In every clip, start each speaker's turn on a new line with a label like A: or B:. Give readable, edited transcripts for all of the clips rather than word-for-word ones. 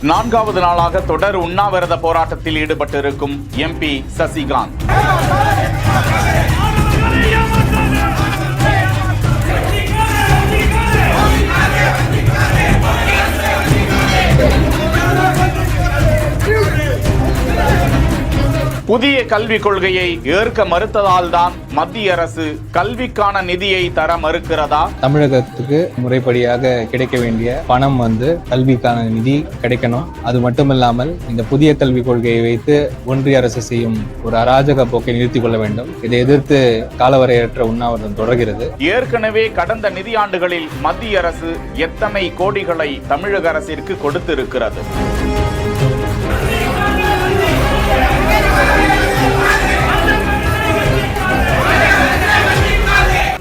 A: நான்காவது நாளாக தொடர் உண்ணாவிரத போராட்டத்தில் ஈடுபட்டிருக்கும் எம்பி சசிகாந்த் புதிய கல்விக் கொள்கையை ஏற்க மறுத்ததால் தான் மத்திய அரசு கல்விக்கான நிதியை தர மறுக்கிறதா?
B: தமிழகத்துக்கு முறைப்படியாக கிடைக்க வேண்டிய பணம் கல்விக்கான நிதி கிடைக்கணும். அது மட்டுமில்லாமல் இந்த புதிய கல்விக் கொள்கையை வைத்து ஒன்றிய அரசு செய்யும் ஒரு அராஜக போக்கை நிறுத்திக் கொள்ள வேண்டும். இதை எதிர்த்து காலவரையற்ற உண்ணாவிரதம் தொடர்கிறது.
A: ஏற்கனவே கடந்த நிதியாண்டுகளில் மத்திய அரசு எத்தனை கோடிகளை தமிழக அரசிற்கு கொடுத்திருக்கிறது?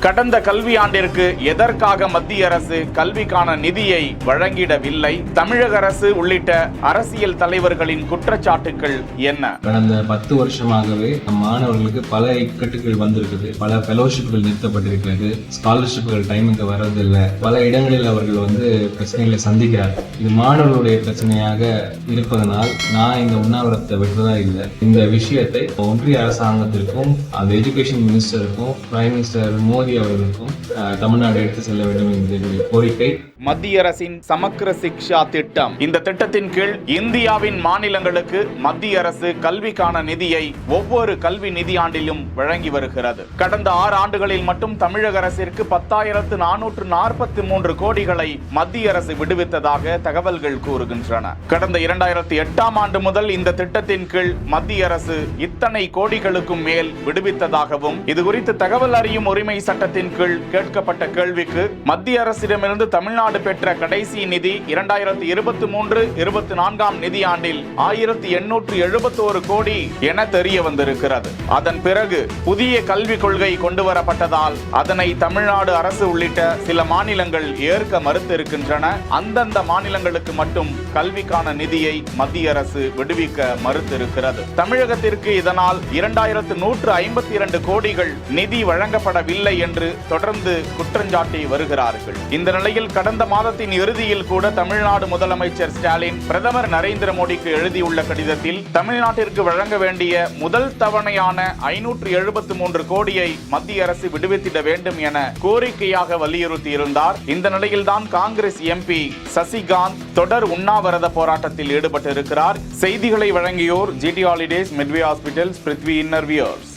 A: கடந்த கல்வியாண்டிற்கு எதற்காக மத்திய அரசு கல்விக்கான நிதியை வழங்கிடவில்லை? தமிழக அரசு உள்ளிட்ட அரசியல் தலைவர்களின் குற்றச்சாட்டுகள் என்ன?
B: கடந்த 10 வருஷமாகவே மாணவர்களுக்கு பல இக்கட்டுகள் வந்திருக்குது. பல ஃபெலோஷிப்கள் நிறுத்தப்பட்டிருக்கிறது. ஸ்காலர்ஷிப்கள் டைமுக்கு வர்றதில்லை. பல இடங்களில் அவர்கள் பிரச்சனைகளை சந்திக்கிறார்கள். இது மாணவர்களுடைய பிரச்சனையாக இருப்பதனால் நான் இந்த உண்ணாவிரத்தை விட்டுறதா இல்லை. இந்த விஷயத்தை ஒன்றிய அரசாங்கத்திற்கும் அந்த எஜுகேஷன் மினிஸ்டருக்கும் பிரைம் மினிஸ்டர் மோடி அவர்களுக்கும் தமிழ்நாடு எடுத்து செல்ல வேண்டும் என்கிற கோரிக்கை.
A: மத்திய அரசின் சமக்கிர சிக்ஷா திட்டம், இந்த திட்டத்தின் கீழ் இந்தியாவின் மாநிலங்களுக்கு மத்திய அரசு கல்விக்கான நிதியை ஒவ்வொரு கல்வி நிதியாண்டிலும் வழங்கி வருகிறது. கடந்த 6 ஆண்டுகளில் மட்டும் தமிழக அரசிற்கு 10,443 கோடிகளை மத்திய அரசு விடுவித்ததாக தகவல்கள் கூறுகின்றன. கடந்த 2008ஆம் ஆண்டு முதல் இந்த திட்டத்தின் கீழ் மத்திய அரசு இத்தனை கோடிகளுக்கும் மேல் விடுவித்ததாகவும், இதுகுறித்து தகவல் அறியும் உரிமை சட்டத்தின் கீழ் கேட்கப்பட்ட கேள்விக்கு மத்திய அரசிடமிருந்து தமிழ்நாடு பெற்ற கடைசி நிதி 2023-24ஆம் நிதியாண்டில் 1871 கோடி என தெரிய வந்திருக்கிறது. அதன் பிறகு புதிய கல்விக் கொள்கை கொண்டு வரப்பட்டதால் அதனை தமிழ்நாடு அரசு உள்ளிட்ட சில மாநிலங்கள் ஏற்க மறுத்திருக்கின்றன. அந்தந்த மாநிலங்களுக்கு மட்டும் கல்விக்கான நிதியை மத்திய அரசு விடுவிக்க மறுத்திருக்கிறது. தமிழகத்திற்கு இதனால் 2152 கோடிகள் நிதி வழங்கப்படவில்லை என்று தொடர்ந்து குற்றஞ்சாட்டி வருகிறார்கள். இந்த நிலையில் கடந்த மாதத்தின் இறுதியில் கூட தமிழ்நாடு முதலமைச்சர் ஸ்டாலின் பிரதமர் நரேந்திர மோடிக்கு எழுதியுள்ள கடிதத்தில் தமிழ்நாட்டிற்கு வழங்க வேண்டிய முதல் தவணையான 573 கோடியை மத்திய அரசு விடுவித்திட வேண்டும் என கோரிக்கையாக வலியுறுத்தியிருந்தார். இந்த நிலையில்தான் காங்கிரஸ் எம்பி சசிகாந்த் தொடர் உண்ணாவிரத போராட்டத்தில் ஈடுபட்டிருக்கிறார். செய்திகளை வழங்கியோர் GT holidays, midway hospitals, Prithvi இன்னர்வியர்ஸ்.